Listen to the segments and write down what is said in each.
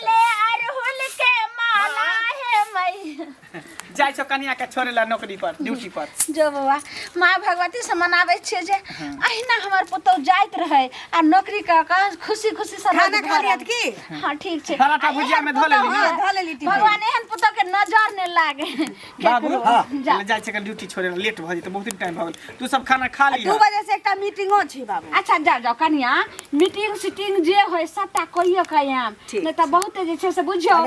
ले अरहुल के माला है मई जाय छौ कनिया के छोड़ेला नौकरी पर ड्यूटी पर जो बाबा माँ भगवती से मनावे छे जे अहिना हमर पुतौ जाइत रहे आ नौकरी का खुशी खुशी सब खाना खा लियत की हां ठीक छे पराठा भुजिया में धो लेली हां धो लेली भगवान एहन पुतौ के नजर ने लागे बाबू हां जाय छै ड्यूटी छोड़ेला लेट भ जेते बहुत टाइम भ गेल तू सब खाना खा ली 2 बजे से एकटा मीटिंगो छै बाबू अच्छा जा जाओ कनिया मीटिंग सीटिंग जे होय सबटा कहियो कयाम नै त बहुत जे छै से बुझियो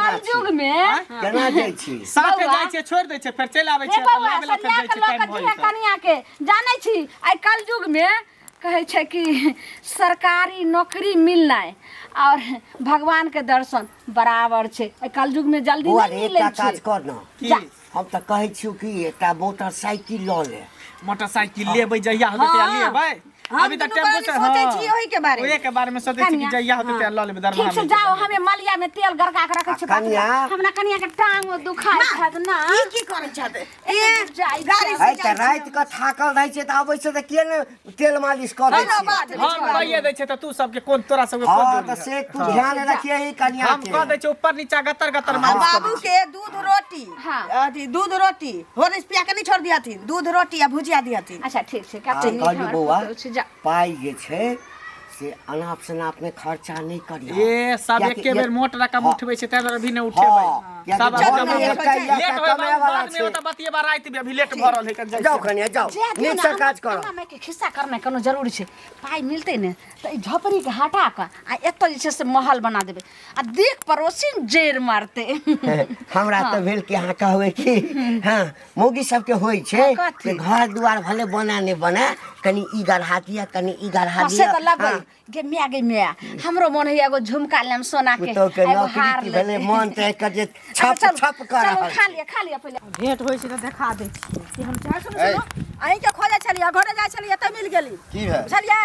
कल युग में केना जाय छी साथे जाय छै छोड़ दै छै फिर चल आबै छै अपन लेवल पर जाय छै टाइम भ जेतै कनिया के जानै छी आइ कल युग में कहे छै कि सरकारी नौकरी मिलनाय और भगवान के दर्शन बराबर छै कल युग में जल्दी नहीं मिलै छै काज कर न हम त कहै छी कि एकटा मोटरसाइकिल ल ले मोटरसाइकिल लेबै जहिया होते त लेबै अभी तक टेम्पो से सोचै छी ओही के बारे ओही के बारे में सोचै छी कि जहिया होते त ल लेबै दरमाहा ठीक से जाओ हमें मलिया में तेल गरगा के रखे छै हमरा कनिया के टांग में दुखाय छै ना की करै छत ए जाई गाड़ी है त रात के थाकल रहै छै त आबै छै त के ने तेल मालिश कर दै छै हम कहिए दै छै त तू सब के कोन तोरा सब के कोन हां त से तू ध्यान रखिए ही कनिया हम कह दै छै ऊपर नीचा गतर गतर मालिश बाबू के दूध रोटी अथी दूध रोटी होरिस पिया के नहीं छोड़ दियाथिन दूध रोटी आ भुजिया दियाथिन अच्छा ठीक छै का कहलू बौआ पाई जे छै से अनाप शनाप में खर्चा नहीं करिए ए सब एके बेर मोट रकम उठबै छै त अभी नहीं उठेबै सब लेट होय बाद में ओता बतिए बा रात में अभी लेट भ रहल है क जाओ कनिया जाओ नीक से काज करो हमरा के खिस्सा करना कोनो जरूरी छै पाई मिलते ने त ई झोपड़ी के हटा के आ एत जे छै से महल बना देबे आ देख पड़ोसी जेर मारते हमरा त भेल कि अहाँ कहबै कि हां मौगी सब के होय छै कि घर दुआर भले बना ने बना कनी ई गढ़ा दिया कनी ई गढ़ा दिया से त लगै गे मिया हमरो मन है एगो झुमका लेम सोना के तो के नौकरी की भेले मन त एक जे छप छप कर खा लिया पहले भेंट होय छै त देखा दै छी कि हम चाह सुनो अहीं के खोजे छलिए घरे जाय छलिए त मिल गेली की है बुझलिए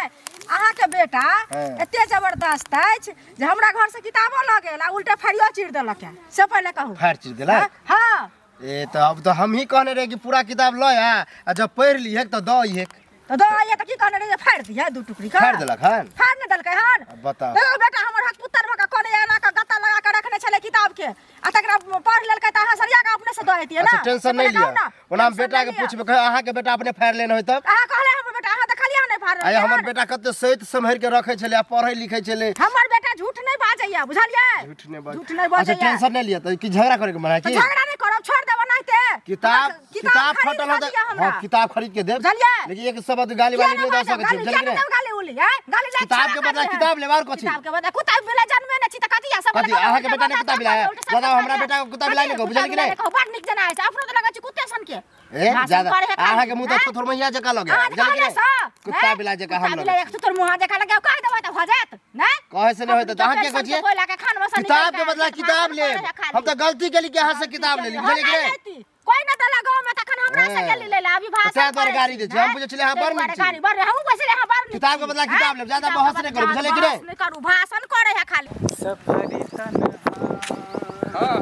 अहाँ के बेटा एते जबरदस्त अछि जे हमरा घर से किताबो ल गेल आ उल्टे फरियो चीर देलक से पहले कहू फाड़ चीर देला हां ए तो अब तो हम ही कहने रहे कि पूरा किताब ल आ जब पढ़ ली है तो द ही है तो दो ये त की कहने रहे फाड़ दिया दू टुकड़ी का फाड़ देलक हन फाड़ न देलकै हन बताओ बेटा हमर हाथ पुत्तर में का कोने एना का गत्ता लगा के रखने छले किताब के आ तकरा पढ़ लेलकै त अहाँ सरिया के अपने से द देतिए ना अच्छा टेंशन नहीं लिया ओना हम बेटा के पूछबे अहाँ के बेटा अपने फाड़ लेने होय तब अहाँ कहले हमर बेटा अहाँ त खालिया नहीं फाड़ आय हमर बेटा कते सहित सम्हार के रखे छले आ पढ़ै लिखै छले हमर बेटा झूठ नहीं बाजैया बुझलिए झूठ नहीं झूठ नहीं अच्छा बाजैया टेंशन नहीं लिया त की झगड़ा करे के मना की झगड़ा नहीं करब छोड़ देब ओनाइते किताब फटल हो हां किताब खरीद के देब लेकिन एक शब्द गाली वाली नहीं दे सकै छी बुझलिए गाली उली है गाली ले किताब के बदला किताब लेबार को छी किताब के बदला किताब मिला जन्मे न छी त कथि सब कथि अहाँ के बेटा ने किताब लाया दादा हमरा बेटा को किताब लाने को बुझलिए कि नहीं बड़ निक जना है अपनो त लगा छी कुत्ते सन के ए ज्यादा अहाँ के मुंह त थोर मैया जका लगे बुझलिए कि नहीं कुत्ता बिला जका हम लगे एक तोर मुंह जका लगे कह देबै त हो जात ना कहे से नहीं होय त अहाँ के कहिए कोई लाके खान बसन किताब के बदला किताब ले हम तो गलती केली कि अहाँ से किताब ले ली बुझलिए कि नहीं कोई न देला गांव में तखन हमरा से गेली लेला अभी भाषण क्या तोर गाड़ी दे हम पूछे चले हां बर में गाड़ी बर हम कैसे हां बर किताब के बदला किताब ले ज्यादा बहस नहीं करो बुझलिए कि नहीं नहीं करू भाषण करे है खाली सफरी तन हां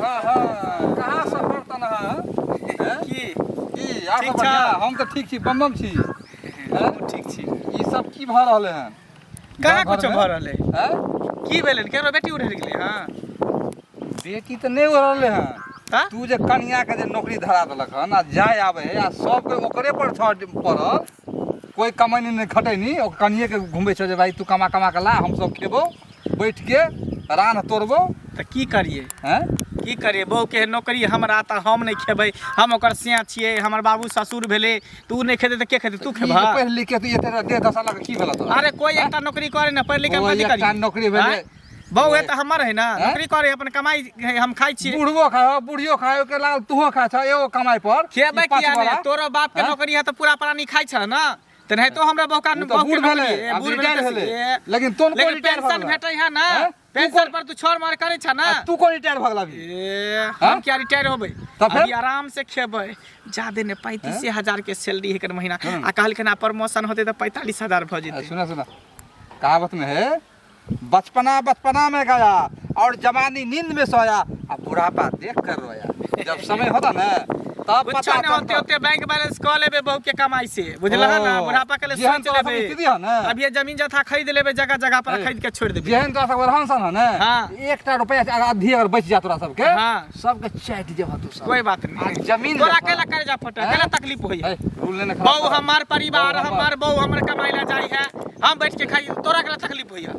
कहां सफर तनहा हैं की आ सब बढ़िया हम तो ठीक छी बम छी हैं ठीक छी ई सब की भ रहले हैं कहां कुछ भ रहले हैं की भेलन केरो बेटी उड़ गेलै हां बेटी तो नहीं हो रहले हैं तू जे कन्या के जे नौकरी धरा देलक हन आ जाय आवे आ सब के ओकरे पर पड़ल कोई कमानी नहीं खटैनी ओ कनिए के घुमै छ जे भाई तू कमा के ला हम सब खेबो बैठ के रान तोड़बो त की करिए हैं की करिए बहु के नौकरी हमरा त हम नहीं खेबै हम ओकर सिया छिए हमर बाबू ससुर भेले तू नहीं खेते त के खेते तू खेबा पढ़ लिख के तू एते दे 10 लाख की भेला तो अरे कोई एकटा नौकरी करे ना पढ़ लिख के मत करी एकटा नौकरी भेले बहु है त हमर है ना नौकरी करे अपन कमाई हम खाइ छी बुढ़बो खाओ बुढ़ियो खाओ के लागल तूहो खा छ एगो कमाई पर खेबे किया ने तोरो बाप के नौकरी है त पूरा प्राणी खाइ छ ना त नहीं तो हमरा बहु का बूढ़ भेले लेकिन तोन को रिटायर पेंशन भेटै है ना पेंशन पर तू छोड़ मार करे छ ना तू को रिटायर भगला भी हम क्या रिटायर होबै अभी आराम से खेबै जादे ने 35,000 के सैलरी है कर महीना आ कहलखना प्रमोशन होते त 45,000 भ जेते सुना कहावत में है बचपना में गया और जवानी नींद में सोया और बुढ़ापा देख कर रोया जब समय होता ना तब कुछ पता ना होते होते बैंक बैलेंस कॉल लेबे बहू के कमाई से बुझला है ना बुढ़ापा के लिए सोच लेबे अब ये जमीन जथा खरीद लेबे जगह जगह पर खरीद के छोड़ देबे जेहन तोरा सब रहन सन है ना हाँ। 1 रुपया आधी अगर बच जा तोरा सबके हाँ। सबके चाट जे तू सब कोई बात नहीं जमीन तोरा केला करे जा फटा केला तकलीफ होई है रूल लेने बहू हमार परिवार हमार बहू हमर कमाई ला जाई है हम बैठ के खाई तोरा केला तकलीफ होई है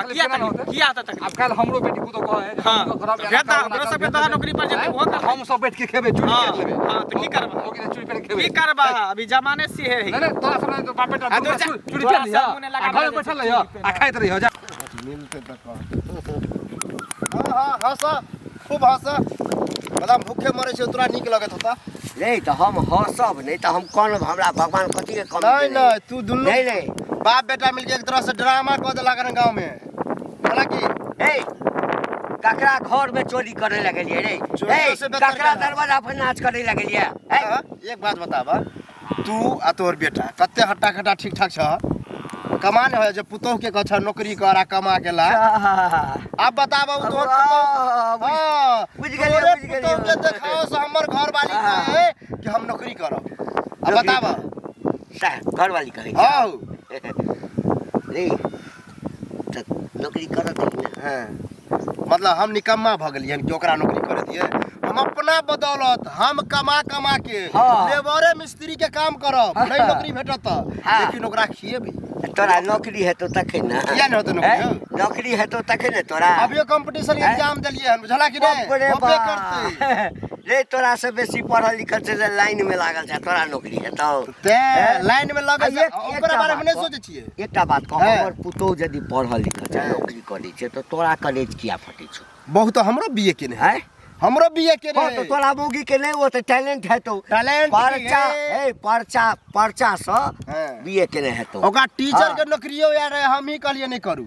किया आता तकलीफ अब कल हमरो बेटी को तो कहे हां बेटा हमरो सब के नौकरी पर जेते हो हम सब बैठ के खेबे चूड़ी कर लेबे हां तो की करबा हो के चूड़ी पर खेबे की करबा अभी जमाने से है नहीं तोरा सब तो बापेटा चूड़ी कर लिया घर में बैठल रहियो आ खाइत रहियो जा मिलते तक हां हंसा खूब हंसा बदाम भूखे मरे छै तोरा नीक लगत होता नहीं तो हम हंसब नहीं तो हम कौन हमरा भगवान कथी के कम नहीं नहीं तू दुनु नहीं बाप बेटा मिलके एक तरह से ड्रामा कर देला कर गांव में बोला कि ए ककरा घर में चोरी करे लगलिए रे ए ककरा दरवाजा पर नाच करे लगलिए एक बात बताबा तू आ तोर बेटा कते हट्टा खट्टा ठीक ठाक छ कमा न हो जे पुतोह के कछ नौकरी करा कमा के ला अब बताबा तोर पुतोह हां बुझ गेलिए के देखाओ से हमर घर वाली कहे कि हम नौकरी करब अब बताबा घर वाली कहे हां रे त नौकरी करत है हां मतलब हम निकम्मा भ गेलिए कि ओकरा नौकरी करे दिए हम अपना बदौलत हम कमा के लेबरे मिस्त्री के काम करब नहीं नौकरी भेटत लेकिन ओकरा खिएबी तोरा नौकरी है तो तखे ना किया न होते नौकरी नौकरी है तो तखे ना तोरा अभी कंपटीशन एग्जाम देलिए हम बुझला कि नहीं होबे करते रे तोरा से बेसी पढ़ल लिखल से लाइन में लागल छ तोरा नौकरी है तो ते लाइन में लगल ओकरा बारे में नहीं सोचे छिए एकटा बात कह हमर पुतौ यदि पढ़ल लिखल छ नौकरी करै छै तो तोरा कॉलेज किया फटै छौ बहुत हमरो बीए के है हमरो बीए के हां तो तोरा मौगी के नहीं वो तो टैलेंट है तो टैलेंट परचा से बीए के नहीं है तो ओकरा टीचर के नौकरियो यार हम ही कहलिए नहीं करू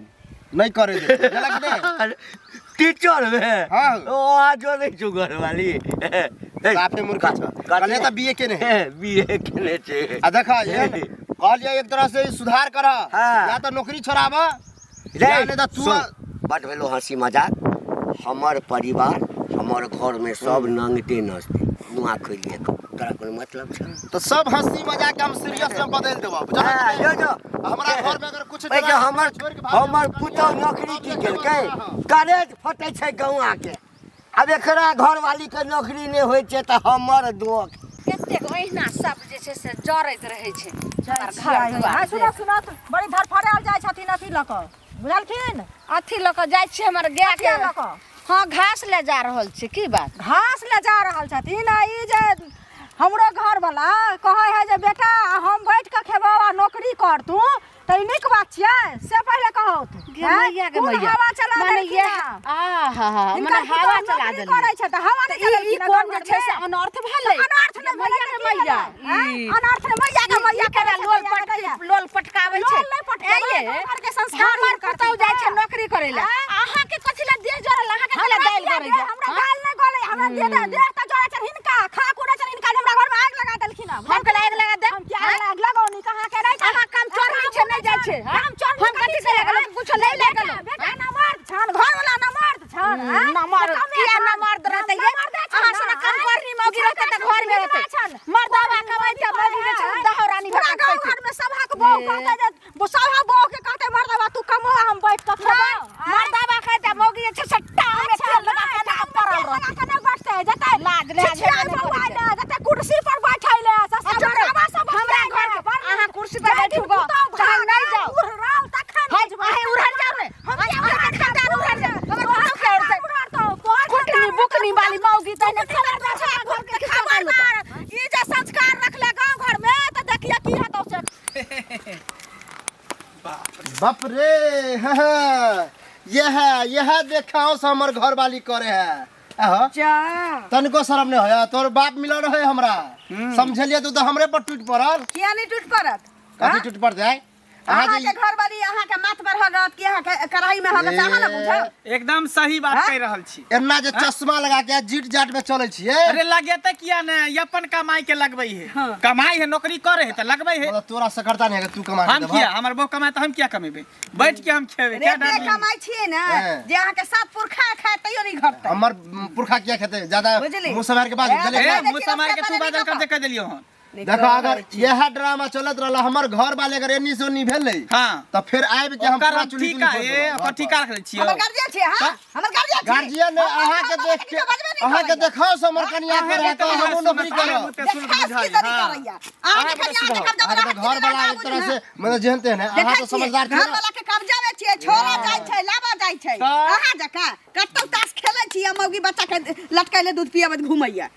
नहीं करे दे बुझला कि नहीं टीचर में हां ओ आज नहीं जुगर वाली काफे मूर्ख छ कहले त बीए के नहीं बीए के नहीं छे आ देखा ये कहलिए एक तरह से सुधार कर या तो नौकरी छोड़ाबा जाने द तू बट भेलो हंसी मजाक हमर परिवार हमर घर में सब नंगटे नचते मुआ खोलिए तोरा कोन मतलब छ तो सब हंसी मजाक हम सीरियस में बदल देबो बुझला जो जो हमरा घर में अगर कुछ ए जो हमर पुतौ नौकरी की केलकै कॉलेज फटै छै गौआ के अब एकरा घर वाली के नौकरी नहीं होय छै त हमर दुख कतेक ओहिना सब जे छै से जरैत रहै छै हमर घर सुनो बड़ी धरफड़ाल जाइ छथिन अथी लऽ कऽ बुझलखिन अथी लऽ कऽ जाइ छै हमर गाय के लऽ कऽ हाँ घास ले जा रहल छै की बात घास ले जा रहल छथिन आ ई जे हमरो घर वाला कहे है जे बेटा हम बैठ के खेबो आ नौकरी कर तू त नीक बात छियै से पहले कहो मैया के मैया हवा चला माने ये माने हवा चला देली करे छै त हवा नहीं चलै ई कोन जे छै से अनर्थ भेलै अनर्थ ने मैया के मैया अनर्थ ने मैया के मैया के लोल पटकावे छै ए ये घर के संस्कार हमर पुतौ जाइ छै नौकरी करे ला अहाँ के कथि ला देह जरल अहाँ के कला दाल करे हमरा दाल नहीं गले हमरा देह त जरे छै हिनका खा कुड़े छै हिनका हमरा घर में आग लगा देलखिन हम के आग लगा दे हम क्या आग लगाओनी कहां के नहीं अहाँ काम चोरी छै नहीं जाइ छै हम कथि करे गेल कुछ नहीं ले गेल बेटा ना मर्द छन घर वाला ना मर्द छन ना मर्द किया ना मर्द रहते ये अहाँ से काम करनी मौगी रहते त घर में रहते मर्दावा कमाई त मौगी जे छै दहरानी घर में सभा के बहू कहते जे सभा बहू के कहते मर्दावा तू कमा हम बैठ के खेबो मर्दावा कहते मौगी जे छै सट्टा में तेल लगा के ना पड़ल लगा के नहीं बैठते जते लाज ले जते कुर्सी पर बैठैले मर्दावा सब हमरा घर के अहाँ कुर्सी पर बैठू गो चाहे नहीं जाओ उड़राव तखन हाय उड़र जाओ ने हम खाता उड़र जाओ हमर बात के उड़ते कुटनी बुकनी वाली मौगी तने खबर द छै घर के खबर ई जे संस्कार रखले गांव घर में त देखिए की हेतौ से बाप रे यह देखाओ से हमर घर वाली करे है जा तनको शर्म नहीं होया तोर बाप मिल रहे हमरा समझलिए तू तो हमरे पर टूट पड़ल किया नहीं टूट पड़त कथि टूट पड़ जाए अहाँ के घर वाली अहाँ के माथ पर हगत कि अहाँ के कढ़ाई में हगत अहाँ ना बुझ एकदम सही बात कह रहल छी एना जे चश्मा लगा के जीट जाट में चले छिए अरे लगेते किया ने अपन कमाई के लगबै है कमाई है नौकरी करे है त लगबै है तोरा से करता नहीं है तू कमा हम किया हमर बहू कमाए त हम क्या कमेबे बैठ के हम खेबे क्या रे कमाई छिए ना जे अहाँ के सात पुरखा खाए तइयो नहीं घटत हमर पुरखा किया खेते ज्यादा बुझली? मुंह संभाल के बात मुंह समार के तू बादल कर कह देलियो हन देखो अगर यह ड्रामा चलत रहला हमर घर वाले अगर एनी सोनी भेलै हां तो फिर आइब के हम ओकर पूरा हम चुली ठीक है ओकर ठिका रख छियो हमर गार्जियन छियै हां हमर गार्जियन छियै गार्जियन ने अहाँ के देख के अहाँ के देखाओ समर कन्या करे तो हम नौकरी करब घर वाला एक तरह से मतलब जानते हैं अहाँ तो समझदार घर वाला के कब्जा में छियै छोरा जाय छै लाबा जाय छै अहाँ जका कतौ ताश खेलै छियै मौगी बच्चा के लटकाइले दूध पियाबत घुमैया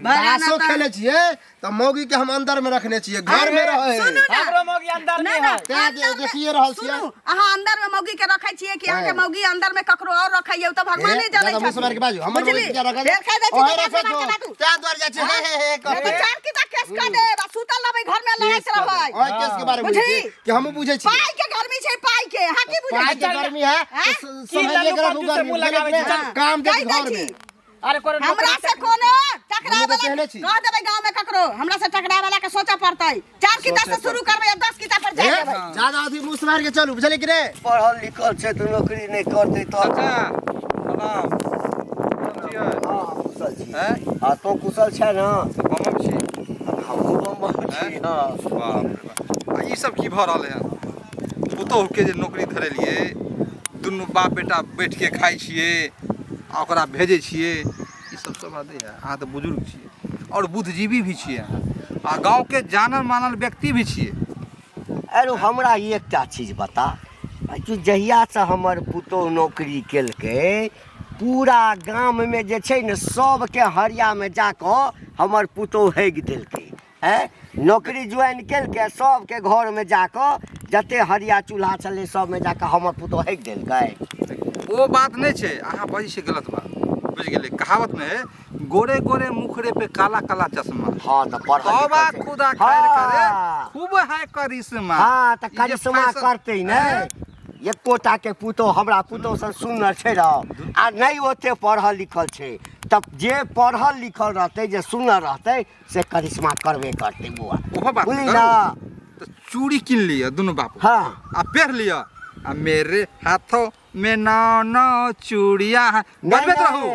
ताशो खेले छियै तो मौगी के हम अंदर में रखने छियै घर में रहे हमरो मौगी अंदर में है ते देखिए रहल छियै सुनू अहाँ अंदर में मौगी के रखै छियै कि अहाँ के मौगी अंदर में ककरो और रखैयौ त भगवान नहीं जानै छै मुंह के बाजू हमर मौगी के रखल फेर कह दै छी ओहे रखो तो त्या द्वार जा छै हे तो चार की ता केस का दे सुतल रहबै घर में लड़ाई रहबै ओहे केस के बारे में बुझी कि हम बुझै छी पाई के गर्मी छै पाई के हां की बुझै पाई के गर्मी है समझ के रखू गर्मी काम दे घर में अरे कोन हमरा से कोनो टकरा वाला कह देबै गांव में ककरो हमरा से टकरा वाला के सोचा पड़तै 4 की 10 से शुरू करबै या 10 की पर जाय देबै ज्यादा अथी मुंह मार के चलू बुझलिए कि रे पढ़ल लिखल छै तो नौकरी नहीं करते तो अच्छा कुशल छी हैं हाँ तो कुशल छै ना बम छी हमहूँ बम्बम छी हाँ बाप रे बाप ई सब की भ रहले हैं पुतोह के जे नौकरी धरेलिए दुनू बाप बेटा बैठ के खाइ छिए आ ओकरा भेजै छिए ई सब सब बात है अहाँ तऽ बुजुर्ग छिए और बुद्धिजीवी भी छिए आ गांव के जानल मानल व्यक्ति भी छिए अरे हमरा एकटा चीज बता कि जहिया से हमर पुतोह नौकरी केलकै पूरा गाम में जे छै ने सबके हरिया में जाकऽ हमर पुतोह हेग देलकै हैं नौकरी ज्वाइन केलकै सबके घर में जाकऽ जते हरिया चूल्हा छलै सब में जाकऽ हमर पुतोह हेग देलकै वो बात नहीं छे अहाँ बजै छै गलत बात बुझ गेलै कहावत में गोरे गोरे मुखरे पे काला काला चश्मा हाँ तो तौबा खुदा खैर करे खूब है करिश्मा हाँ तो करिश्मा करते ने एकोटा के पुतोह हमरा पुतोह से सुनर छै रह आ नहीं ओते पढ़ल लिखल छै तब जे पढ़ल लिखल रहते जे सुनर रहते से करिश्मा करबे करते बुआ ओहो बात बुझली करू। ना तो चूड़ी किन लिया दोनों बाप हाँ आ पहन लिया आ मेरे हाथों में नाना चूड़िया है बजबे तो रहू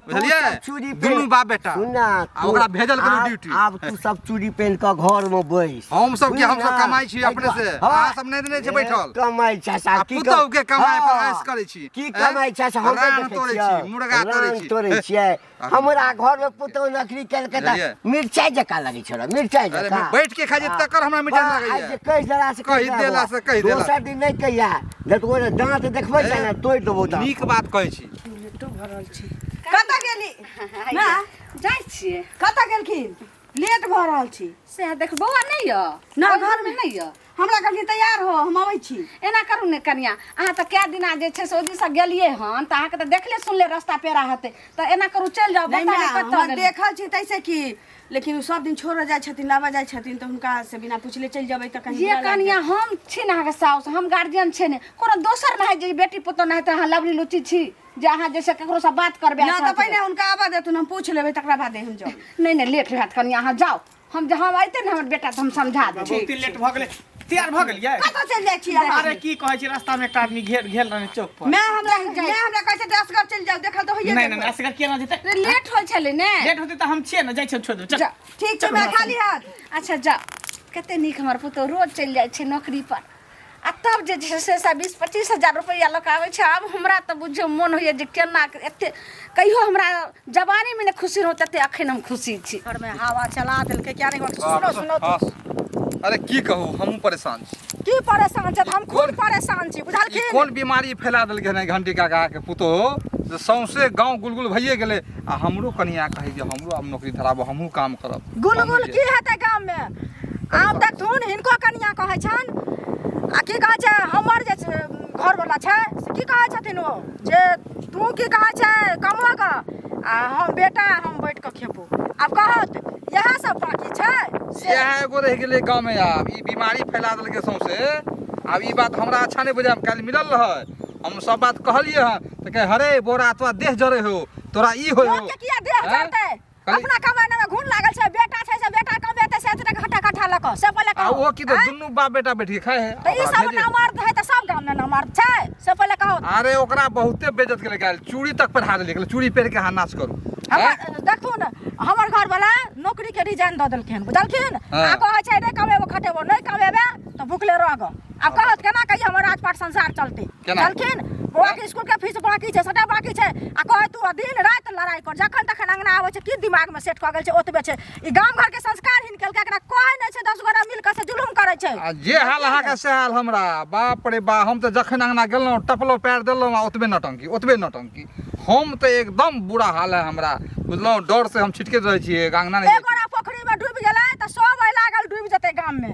बुझलिए दुनू बाप बेटा सुना आ ओकरा भेजल गेलो ड्यूटी आब तू सब चूड़ी पहन के घर में बैस हम सब कमाई छी अपने से अहाँ सब नहीं देने छै बैठल कमाई छै सा की पुतोह के कमाई पर ऐश करै छी की कमाई छै से हम रान तोड़ै छी मुर्गा तोड़ै छी हमरा घर में पुतोह नौकरी केलकै त मिर्चाई जका लगै छै मिर्चाई अरे जका बैठ के खाइ छै तकर हमरा मिठाई लागैया कहि देला से कहि देला से कहि देला दोसर दिन नहीं कहिया देखो दांत देखबै छै ना तोड़ देबो दांत नीक बात कहै छी कतऽ गेली ना जाय छियै कतऽ गेलखिन लेट भऽ रहल छी से देख बौआ नहीं य ना, घर में नहीं य हमरा कहलखिन तैयार हो हम अबै छी एना करू ने कनिया अहाँ तऽ कए दिना जे छै से ओजी से गेलियै हन तऽ अहाँके तऽ देखले सुनले रास्ता पेरा हेतै तऽ एना करू चलि जाउ नहीं बता ना, ने कतऽ हम गेलियै देखल छी तैसे की लेकिन सब दिन छोड़ जाइ छथिन लाबा जाइ छथिन तऽ हुनका से बिना पूछले चलि जेबै तऽ कहीं जे कनिया हम छी ने अहाँके साउस हम गार्जियन छै ने कोनो दोसर नहीं जे बेटी पुतौह नहीं तऽ अहाँ लवली लुची छी जे अहाँ जैसे ककरो से बात करबे ना तऽ पहिने हुनका आबा देथुन हम पूछ लेबै तकरा बाद हम जाउ नहीं नहीं लेट रहत कनिया अहाँ जाओ हम जहाँ अइते ने हमर बेटा तऽ हम समझा देब बहुत ही लेट भ गेलै तैयार भ गेलियै कतऽ चलि जाइ छी अहाँ अरे की कहै छी रास्ता में एकटा आदमी घेर रहने चौक पर मैं हमरा कहै छै असगर चलि जाउ देखल तऽ होइए नहीं नहीं असगर केना जेतै लेट होल छलै ने लेट होतै तऽ हम छियै न जाइ छै छोड़ दो चल ठीक छै मैं खाली हाथ अच्छा जा कते नीक हमर पुतौह रोज चलि जाइ छै नौकरी पर आ तब जे छै से 20-25 हजार रुपैया लऽ कऽ आबै छै आब हमरा तऽ बुझियौ मोन होइए जे केना एते कहियो हमरा जवानी में ने खुशी रहत तते अखन हम खुशी छी घर में हवा चला देलकै क्या नहीं सुनो सुनो अरे की कहू हमहूँ परेशान छी की परेशान छै हम खुद परेशान छी ई बुझलखिन कोन बीमारी फैला देलकै ने घंटी काका के पुतोह जे सौंसे गांव गुलगुल भइए गेलै आ हमरो कनिया कहै जे हमरो आब नौकरी धराबो हमहूँ काम करब गुलगुल की हेतै गाम में आब देखथुन हिनको कनिया कहै छन आ की कहै छै हमर जे घर वाला छै से की कहै छथिन ओ जे तू की कहै छै कमा क आ हम बेटा हम बैठ के खेबो आब कहत यह सब बाकी छै से इएह एगो रहि गेलै गाँव में आब ई बीमारी फैला देलकै सौंसे आब ई बात हमरा अच्छा नहीं बुझाय काल्हि मिलल रहै हम सब बात कहलियै हँ तऽ कहे हरे बोरा तोरा देह जरे हो तोरा ई हो के किया देह जरतै अपना कमाने में घून लागल छै बेटा छै से बेटा कमेते से एतने घटा घटा लक से पहिले आ कहो वो की तो दुनू बाप बेटा बैठ के खाए है त ई सब ना मर्द है त सब गाम में ना मर्द छै से पहिले कहो अरे ओकरा बहुते बेइज्जत के गेल चूड़ी तक पहिरा देलक चूड़ी पहिर के हाथ नाच करू देखू न हमर घर वाला नौकरी के रिजाइन द देलखिन बुझलखिन आ कहै छै नै कमेबो खटेबो नै कमेबे त भुखले रह ग आ कहत केना कहियो हमर राजपाट संसार चलते बुझलखिन बौआ के स्कूल के फीस बाकी छै सबटा बाकी छै आ कहै तू दिन रात लड़ाई कर जखन तखन अंगना आबै छै की दिमाग में सेट क गेल छै ओतबे छै ई गाम घर के संस्कार हिनकल के एकरा कहै नै छै 10 गोरा मिल के से जुलुम करै छै आ जे हाल अहाँ के से हाल हमरा बाप रे बा हम त जखन अंगना गेलौ टपलो पैर देलौ आ ओतबे नौटंकी हम त एकदम बुरा हाल है हमरा बुझलौ डर से हम छिटके रहे छिए अंगना नहीं एक गोरा पोखरी में डूब गेलै त सब लागल डूब जते गाम में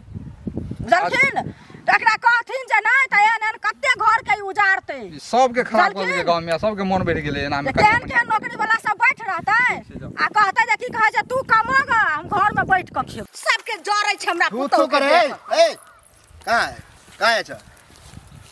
बुझलखिन त एकरा कहथिन जे नै त एहन कते घर के उजाड़ते सबके खराब कर देलकै गांव में सबके मन बढ़ गेलै एना में केहन नौकरी वाला सब बैठ रहतै आ कहतै जे की कहै छै तू कमाग हम घर में बैठ के खेब सबके जरै छै हमरा तू करे ए कहाँ है छ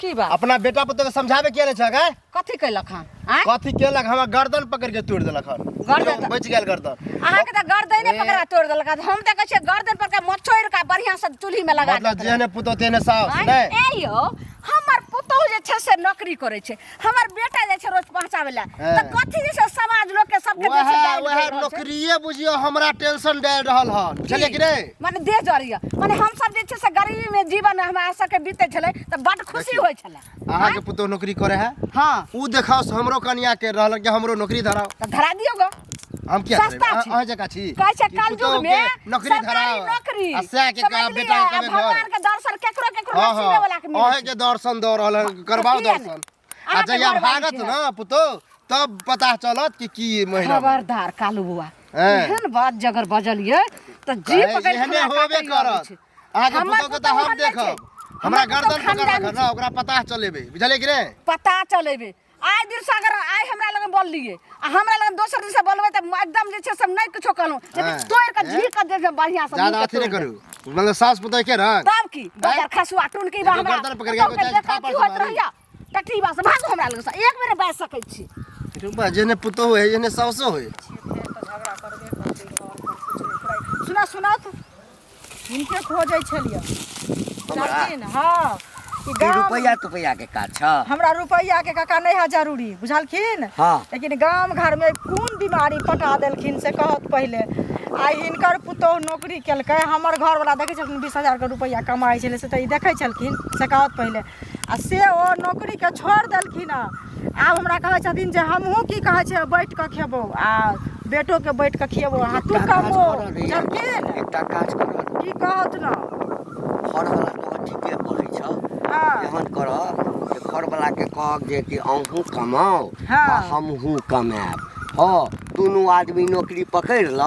की बात अपना बेटा पुतो के समझावे के नै छ का कथि कैलक हन आय कथि केलक हमरा गर्दन पकड़ के तोड़ देलक हन गर्दन? बच गेल गर्दन अहाँ के त गर्दने पकड़ा तोड़ देलक हम त कहै छै गर्दन पर के मछोड़ का बढ़िया से चूल्ही में लगा मतलब जेहने पुतो तेहने सास आय, नै ए यो हमर पुतोह जे छै से नौकरी करे छै हमर बेटा जे छै रोज पहुंचावे ला त कथि जे छै समाज लोग के सबके देश जाय वह नौकरीये बुझियो हमरा टेंशन दे रहल हन चले कि नै माने दे जरिया माने हम सब जे छै से गरीबी में जीवन हमरा सबके बीते छले त बड खुशी होय छले अहाँ के पुतो नौकरी करे है हां उ देखाओ हमरो कन्या के रहल कि हमरो नौकरी धराओ त धरा दियो ग हम क्या सस्ता छी। अहाँ जका छी कहै छै काल युग में नौकरी धराओ नौकरी आ से के का बेटा के कबे घर भगवान के दर्शन केकरो केकरो नसीबे वाला के मिले अहे के दर्शन दो रहल हन, करबाओ किया दर्शन नहीं? आ जया घर भागत बानी ना पुतो तब पता चलत कि की महिना खबरदार कालू बुआ हैं। एहन बात जगर बजलिए त जी पकड़ एहने होबे करत अहाँ के पुतो के त हम देखब हमरा गर्दन पकड़ रख ना ओकरा पता चलेबे बुझले कि नै पता चलेबे आइ दिन से अगर आइ हमरा लगे बोल लिए आ हमरा लगे दोसर दिन से बोलबे त एकदम जे छै सब नहीं कुछो कहलू लेकिन तोड़ के जी के दे बढ़िया से ज्यादा अथी नहीं करू मतलब सास पुतो के रंग तब की दोसर खसुआ टून के हमरा गर्दन पकड़ के कोई देखा थापड़ की से होत मारी। रहिया टठी बा से भागो हमरा लगे से एक बेर बाज सकै छी रुपा जेने पुतो होय जेने सासो होय सुना सुना तो इनके खोजै छलिए जाकिन हां कि रुपैया के काज छ हमरा रुपैया के काका नहीं है जरूरी बुझलखिन हाँ। लेकिन गांव घर में कोन बीमारी पटा देलखिन से कहत पहले आ हिनकर पुतोह नौकरी केलकै हमर घर वाला देखे छलखिन 20,000 के रुपैया कमाई छले से त ई देखे छलखिन से कहत पहले आ से ओ नौकरी के छोड़ देलखिन आब हमरा कहै छथिन जे हमहू की कहै छै बैठ के खेबो आ बेटो के बैठ के खियेबो आ तू कमो बुझलखिन एकटा काज कर की कहत न घर वाला तो ठीके बोलै छ हां एहन कर जे घर वाला के कहब जे कि अहूँ कमाओ हाँ। आ हमहूँ कमाएब हाँ दुनू आदमी नौकरी पकड़ ल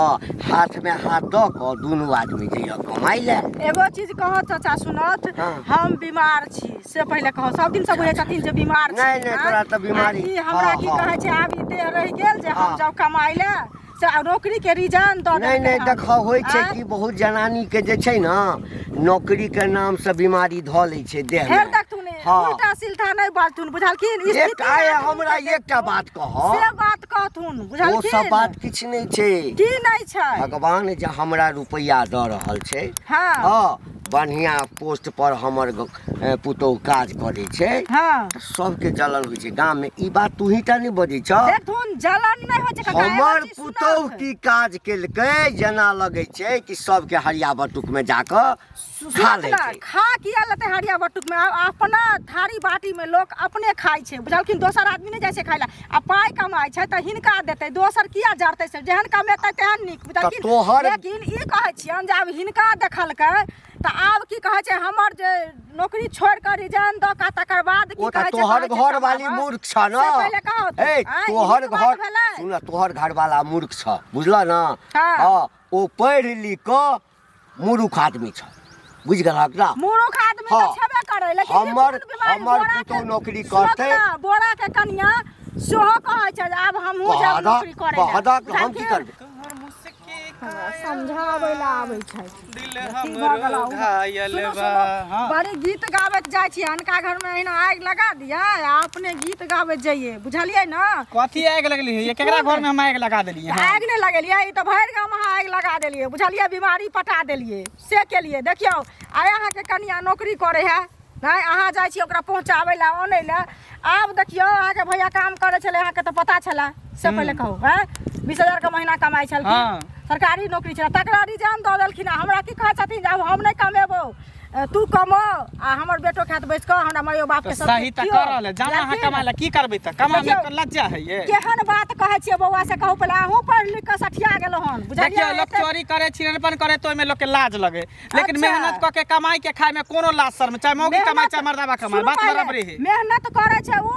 हाथ में हाथ दऽ कऽ दुनू आदमी जइया कमाइ ले एगो चीज कहत चाचा सुनत हाँ। हम बीमार छी से पहले कहो सब दिन से बुझे छथिन जे बीमार छी नहीं, नहीं, हाँ? तोरा तऽ बीमारी- आ ई हमरा हाँ, की हाँ। कहै छै आब ई देह रहि गेल जे हम हाँ। जब कमाइ ले से आब नौकरी के रिजाइन दऽ नहीं देलकै नहीं हम। देख होइ छै आँय? कि बहुत जनानी के जे छै ना नौकरी के नाम से बीमारी धऽ लै छै देह फेर में देखथुन हाँ। उल्टा सिल्टा नहीं बाजथुन बुझलखिन एक स्थिति आय देखथुन हमरा से एकटा बात कह से बात कहथुन ओ बुझलखिन सब बात किछु नहीं छै की नहीं छै भगवान जे हमरा रुपैया दऽ रहल छै हाँ हाँ बढ़िया पोस्ट पर हमर पुतोह काज करे छै हाँ सबके जलन होइ छै गाम में ई बात तू ही टा नहीं बजै छ देखथुन जलन नहीं होइ छै काका, एगो हमर चीज पुतोह सुनत। की काज केलकै जेना लगै छै कि सबके हरिया बटुक में जाकर खा लै छै खा किया लेते हरिया बटुक में अपना थारी बाटी में लोग अपने खाई छै बुझलखिन दोसर आदमी नहीं जाय छै खाय ला आ पाई कमाई छै त हिनका देते दोसर किया जरते से जेहन कमेतै तेहन नीक बुझलखिन तोहर- लेकिन ई कहै छियन जे आब हिनका देखलकै त आब की कहै छै हमर जे नौकरी छोड़ के रिजाइन द का तकर बाद की ओ कहै तऽ छै तोहर कहै छै घर वाली कमाबऽ। मूर्ख छ न से पहिले कहत। ए आँय, तोहर ई बात घर भेलै। सुन तोहर घर वाला मूर्ख छ बुझल न हाँ। हाँ ओ पढ़ लिख कऽ मूर्ख आदमी छ बुझ गेलहक ना मूर्ख आदमी हाँ। तऽ छेबे करै लेकिन हमर- ई कोन बीमारी हमर बोरा पुतोह के- नौकरी सुनत करतै। ना, बोरा के कनिया सेहो कहै छै जे आब हमहूँ जाब नौकरी करे ला। कहदा हम की बुझलखिन? करबै तोहर मुझसे के समझाबै ला आबै छै दिल अथी भऽ गेल हमरो हौ। घायल सुनो, बा सुनो, हाँ बड़ी गीत गाबैत जाइ छी अनका घर में एहिना आगि लगा दिया आ अपने गीत गाबैत जाइए बुझलियै ना। कथी आगि लगली है ये केकरा घर में हम आगि लगा देली हां आगि नहीं लगेलियै ई तो भरि गाँव में आगि लगा देलियै बुझलियै बीमारी पटा देलियै से केलियै देखियौ आइ अहाँके कनिया नौकरी करे है नहीं अहाँ जाइ छी ओकरा पहुँचाबै ला आनै ला आब देखियौ अहाँके भैया काम करे छलै अहाँके तो पता छला से पहले कहू हैं 20,000 के महीना कमाइ छलखिन हाँ। सरकारी नौकरी छलै तकरा रिजाइन दऽ देलखिन हमरा की कहै छथिन जब हम नहीं कमेबो तू कमो आ हमर बेटो खात बैस कऽ हमरा मायो बाप के सब सही त कर रहले जाना अहाँ कमा ला की करबै त कमा में देखियौ, लज्जा है ये केहन बात कहै छियै बौआ से कहू पहिले अहूँ पढ़ लिख कऽ सठिया गेलो हन देखियो बुझलियै लोग चोरी करे छिनपन करे तो में लोग के लाज लगे लेकिन अच्छा। मेहनत क के कमाई के खाए में कोनो लाज शर्म चाहे मौगी कमाई चाहे मर्दावा कमाई बात बराबरी है मेहनत करे छै उ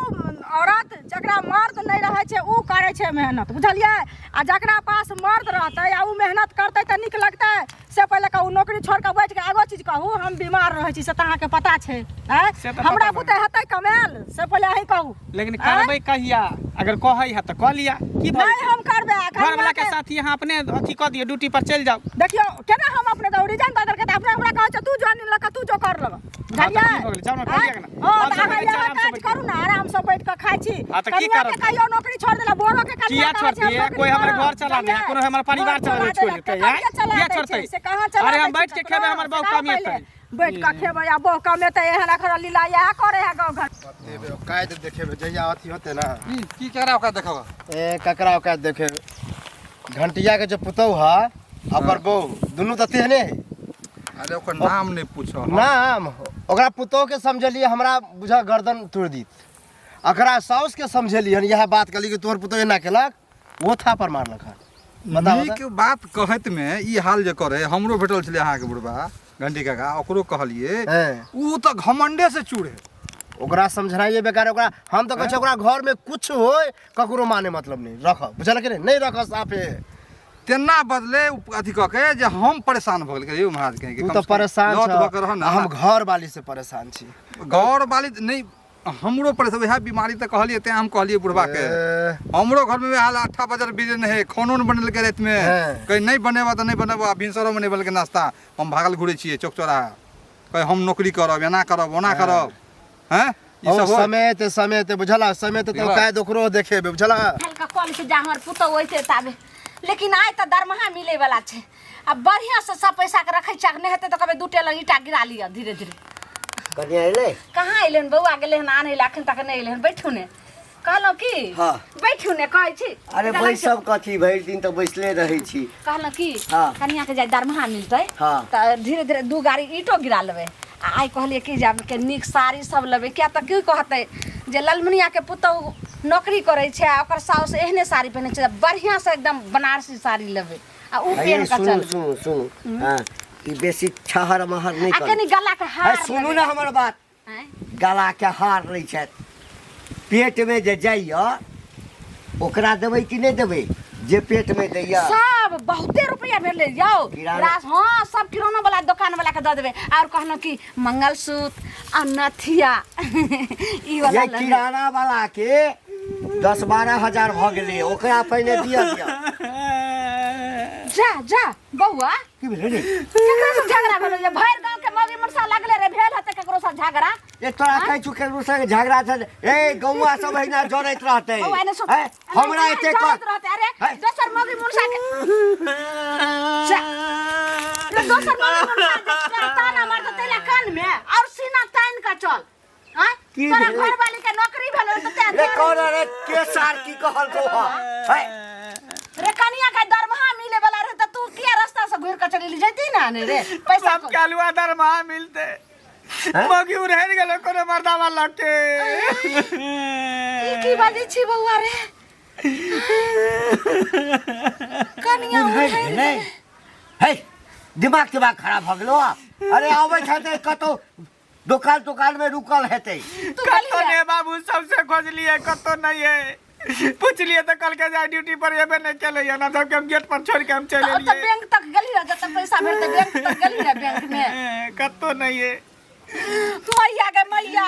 औरत जकरा मर्द नहीं रहे छै उ करे छै मेहनत बुझलियै आ जकरा पास मर्द रहतै आ उ मेहनत करतै त नीक लगतै से पहिले कहू नौकरी छोड़ के बैठ के एगो चीज कहू हम बीमार रहै छी से त अहाँके पता छै हैं से त हमरा पता बुते हेतै कमाल से पहिले अहीं कहू लेकिन करबै कहिया अगर कहै है त कह लिया की भाई नहीं हम करबै घर वाला के साथ यहाँ अपने अथी क दियो ड्यूटी पर चल जाओ देखियो केना हम अपने तो रिजाइन दऽ देलकै त अपने हमरा कहै छै तू ज्वाइन लऽ के तू जो कर लग बुझलियै ठीक हो गेलै, जाउ ने, कर लिअ ने। हां और त सब अहाँ बच्चा यहाँ आराम से काज बैठ करू ना आराम से बैठ के खाइ छी हाँ, त की कनिया के करब? कहियो नौकरी छोड़ देला बोरो के किया छोड़ती है कोई हमारे घर चला दे कोनो हमारा परिवार चला दे छोड़ देते हैं किया छोड़ते से कहां चला अरे हम बैठ के खेबे हमर बहु कमेतै बैठ के खेबे आ बहु कमेतै एहन अखर लीला या करे है गांव घर देबे कायद देखेबे जहिया अथी होते ना की केकरा ओकरा देखब ए ककरा कायद देखे घंटिया के जो पुतौ है ओकर बहू दुनू त तेहने है अरे ओकर नाम नहीं पूछो नाम ओकरा पुतौ के समझलिए हमरा बुझा गर्दन तोड़ दी अकरा साउस के समझलिए यह बात कहली कि तोहर पुतौ एना केलक वो था पर मारलक है बताओ नीक बात कहत में ई हाल जे करे हमरो भेटल छले अहाँ के बुढ़बा घंटी काका ओकरो कहलिए हैं। ऊ तो घमंडे से चूड़ है ओकरा समझनाइए बेकार ओकरा हम तो कहै छै ओकरा घर में कुछ होय ककरो माने मतलब नहीं रख बुझल कि नहीं रख साफे तेना बदले उ अथी कह के जे हम परेशान भ गेल कहियो महाराज कहे तू तो परेशान लौट छ बकर हो ना हम घर वाली से परेशान छी गौर वाली नहीं हमरो परेशान वह बीमारी त कहलिए ते हम कहलिए बुढ़बा के हमरो घर में हाल 8 बजे बिजन है खानो न बनल के रात में हैं। कहीं नहीं बनेबा त नहीं बनेबा भिनसरो में नहीं बनल के नाश्ता हम भागल घुरे छिए चौक चौराहा कहे हम नौकरी करब एना करब ओना करब हैं ई ओ सब हो समेत बुझला समेत तो कायद ओकरो देखेबे बुझला हल्का कॉल से जा हमर पुतो होइते ताबे लेकिन आइ त दरमाहा मिले वाला छै अब बढ़िया से सब पैसा के रखै छै नहीं हेते तो कबे दूटे लग ईटा गिरा लिया धीरे धीरे कनिया एले कहाँ अइलन बौआ गेले हन आनै ला अखन तक नहीं अइलन बैठू ने कहलो की हाँ। बैठू ने कहै छी अरे बैसब कथी भरि दिन तऽ बैसले रहै छी कहलो की हाँ। कनिया के जाय दरमाहा मिलतै हाँ। त धीरे धीरे दू गाड़ी ईटो गिरा लेबै आ आइ कहलिए कि जे के नीक साड़ी सब लेबै किया त की कहतै जे ललमुनिया के पुतौ नौकरी करै छै आ ओकर साउस एहने साड़ी पहिनै छै बढ़िया से एकदम बनारसी साड़ी लेबै आ उ पेन का सुनु चल सुनु सुनु हाँ ई बेसी छहर महर नहीं आ कर कनी गला के हार सुनू ना हमर बात हैं? गला के हार लै छथि पेट में जे जाइए ओकरा देबै कि नहीं देबै जे पेट में दैया सब बहुते रुपया भेलै यौ किराना- हाँ सब किराना वाला दुकान वाला के दऽ देबै और कहनो कि मंगलसूत्र आ नथिया ई वाला ये लऽ लेबै। किराना वाला के 10-12 हजार भ गेलै ओकरा पहिने दिया जा जा बौआ की भेलै रे केकरा से झगड़ा भेलै जे भरि गांव के मौगी मुरसा लगले रे भेल हते केकरो से झगड़ा ए तोरा कहै छु केकरो संगे झगड़ा छै ए गौवा सब एहिना जड़ैत रहतै बौआ एने सुन हैं? हमरा एते रहते अरे हैं? दोसर मौगी मुरसा के जा रे दोसर मौगी मुरसा के ताना मार दे तेला कान में और सीना तान का चल हां की तोरा भेलै? घर वाली के नौकरी भेलै त ते रे कौन रे के सार की कहल को है रे कनिया के दरमाहा मिले वाला रहे त तू किया रास्ता से घुर के चली जैती ना ने रे पैसा सब कालुआ दरमाहा मिलते मगी उड़ेर गेलो कोनो मर्दावा लके की बाजी छी बौआ रे कनिया है है दिमाग खराब भ गेलो अरे आबै छते कतो दुकान में रुकल हेतै कतो ने बाबू सबसे खोजलिए कतो नहीं है पूछलिए तो कल के जाए ड्यूटी पर एबे नहीं चले ना तो हम गेट पर छोड़ के हम चले तो लिए बैंक तक गली रह जब पैसा भेटते बैंक तक गली रह बैंक में कतो नहीं है मैया के मैया